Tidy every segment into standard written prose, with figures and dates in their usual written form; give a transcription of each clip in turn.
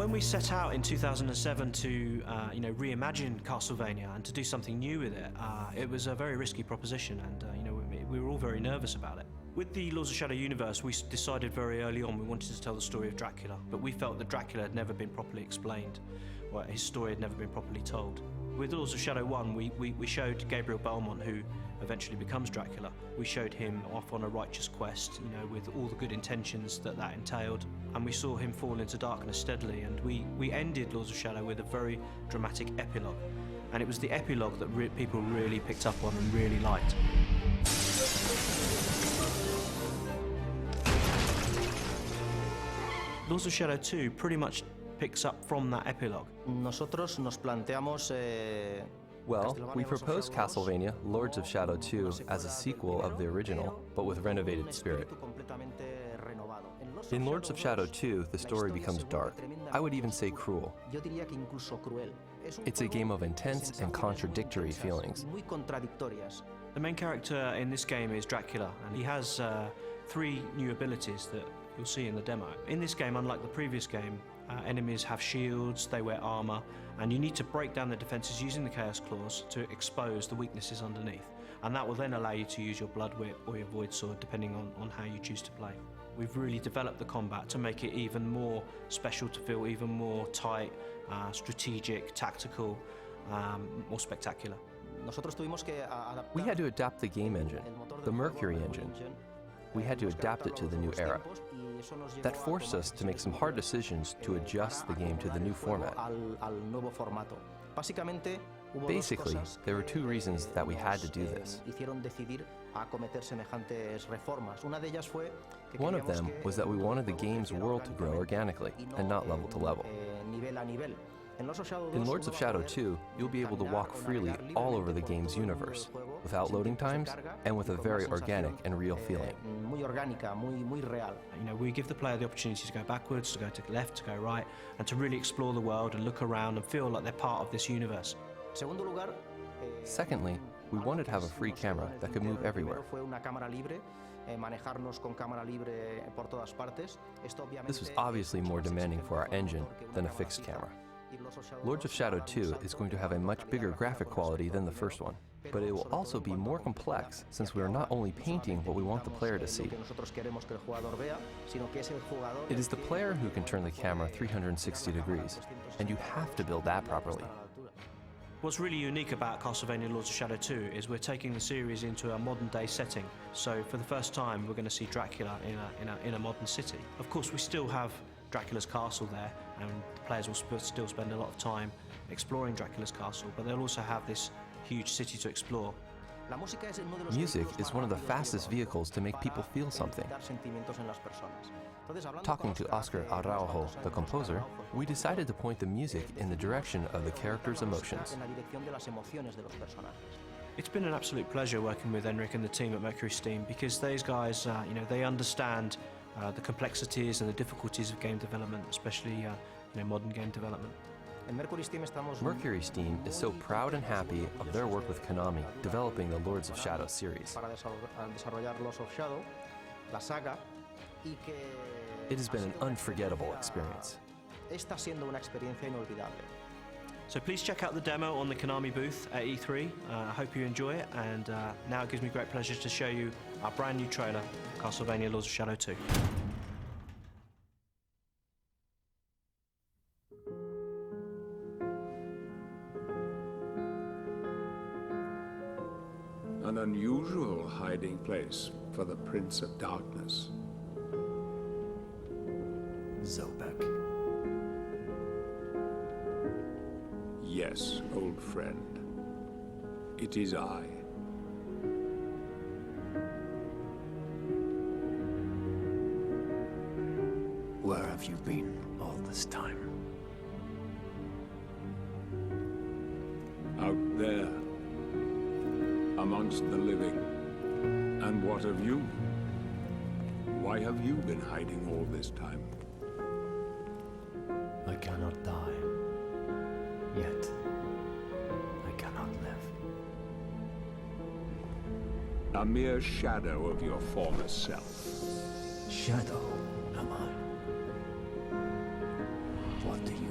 When we set out in 2007 to reimagine Castlevania and to do something new with it, it was a very risky proposition, and we were all very nervous about it. With the Lords of Shadow universe, we decided very early on we wanted to tell the story of Dracula, but we felt that Dracula had never been properly explained, or his story had never been properly told. With Lords of Shadow 1, we showed Gabriel Belmont, who eventually becomes Dracula. We showed him off on a righteous quest, with all the good intentions that entailed, and we saw him fall into darkness steadily, and we ended Lords of Shadow with a very dramatic epilogue, and it was the epilogue that people really picked up on and really liked. Lords of Shadow 2 pretty much picks up from that epilogue. Nosotros nos planteamos Well, we proposed Castlevania Lords of Shadow 2 as a sequel of the original, but with renovated spirit. In Lords of Shadow 2, the story becomes dark. I would even say cruel. It's a game of intense and contradictory feelings. The main character in this game is Dracula, and he has 3 new abilities that you'll see in the demo. In this game, unlike the previous game, enemies have shields, they wear armor, and you need to break down the defenses using the Chaos Claws to expose the weaknesses underneath. And that will then allow you to use your Blood Whip or your Void Sword, depending on how you choose to play. We've really developed the combat to make it even more special, to feel even more tight, strategic, tactical, more spectacular. We had to adapt the game engine, the Mercury engine. We had to adapt it to the new era. That forced us to make some hard decisions to adjust the game to the new format. Basically, there were 2 reasons that we had to do this. One of them was that we wanted the game's world to grow organically and not level to level. In Lords of Shadow 2, you'll be able to walk freely all over the game's universe, without loading times and with a very organic and real feeling. We give the player the opportunity to go backwards, to go to the left, to go right, and to really explore the world and look around and feel like they're part of this universe. Secondly, we wanted to have a free camera that could move everywhere. This was obviously more demanding for our engine than a fixed camera. Lords of Shadow 2 is going to have a much bigger graphic quality than the first one, but it will also be more complex since we are not only painting what we want the player to see. It is the player who can turn the camera 360 degrees, and you have to build that properly. What's really unique about Castlevania Lords of Shadow 2 is we're taking the series into a modern day setting. So for the first time, we're going to see Dracula in a modern city. Of course, we still have Dracula's castle there, and the players will still spend a lot of time exploring Dracula's castle, but they'll also have this huge city to explore. Music is one of the fastest vehicles to make people feel something. Talking to Oscar Araujo, the composer, we decided to point the music in the direction of the characters' emotions. It's been an absolute pleasure working with Enric and the team at Mercury Steam, because those guys, they understand the complexities and the difficulties of game development, especially modern game development. Mercury Steam is so proud and happy of their work with Konami, developing the Lords of Shadow series. It has been an unforgettable experience. So please check out the demo on the Konami booth at E3. I hope you enjoy it, and now it gives me great pleasure to show you our brand new trailer, Castlevania Lords of Shadow 2. An unusual hiding place for the Prince of Darkness. Zobek. Yes, old friend. It is I. Where have you been all this time? Out there. Amongst the living. And what of you? Why have you been hiding all this time? I cannot die. Yet, I cannot live. A mere shadow of your former self. Shadow, am I? What do you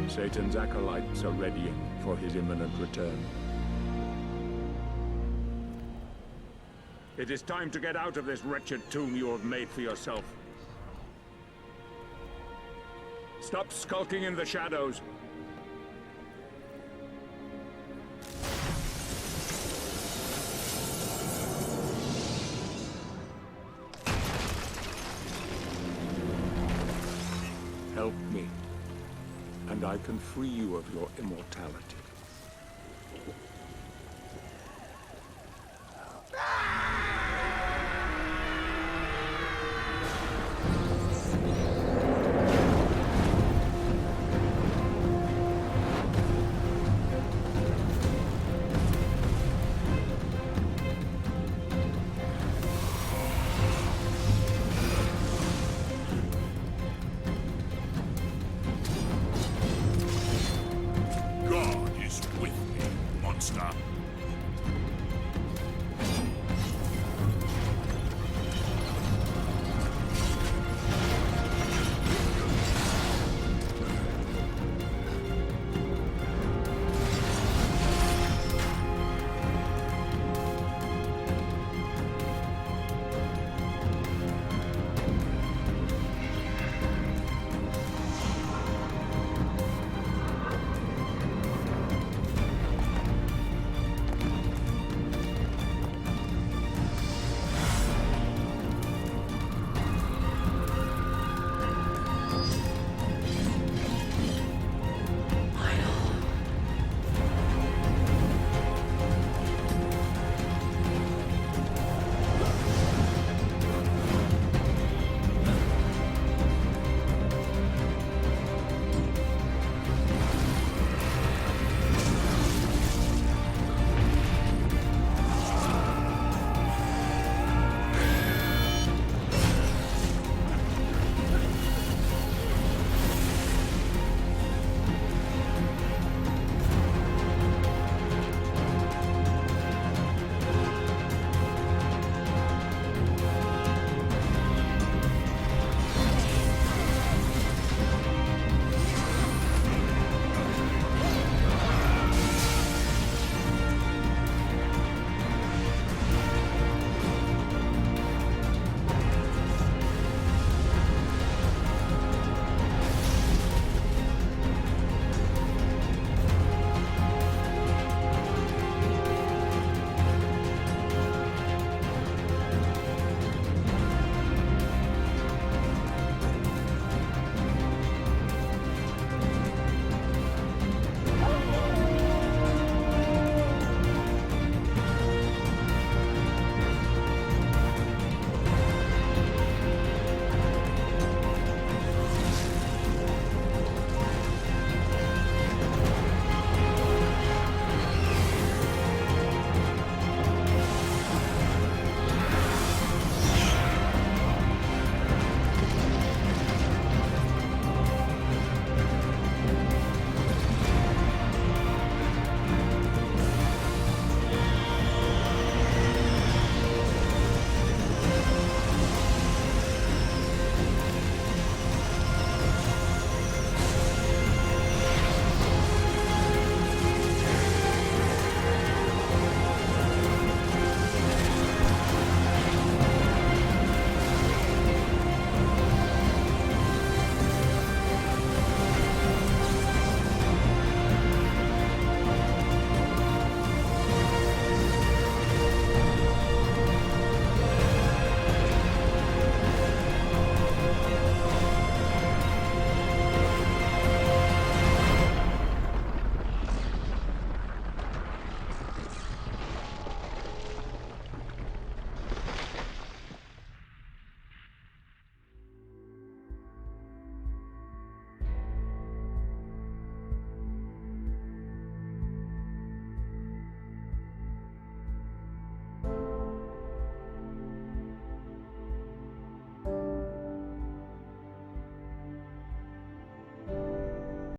Satan's acolytes are readying for his imminent return. It is time to get out of this wretched tomb you have made for yourself. Stop skulking in the shadows. Help me, and I can free you of your immortality.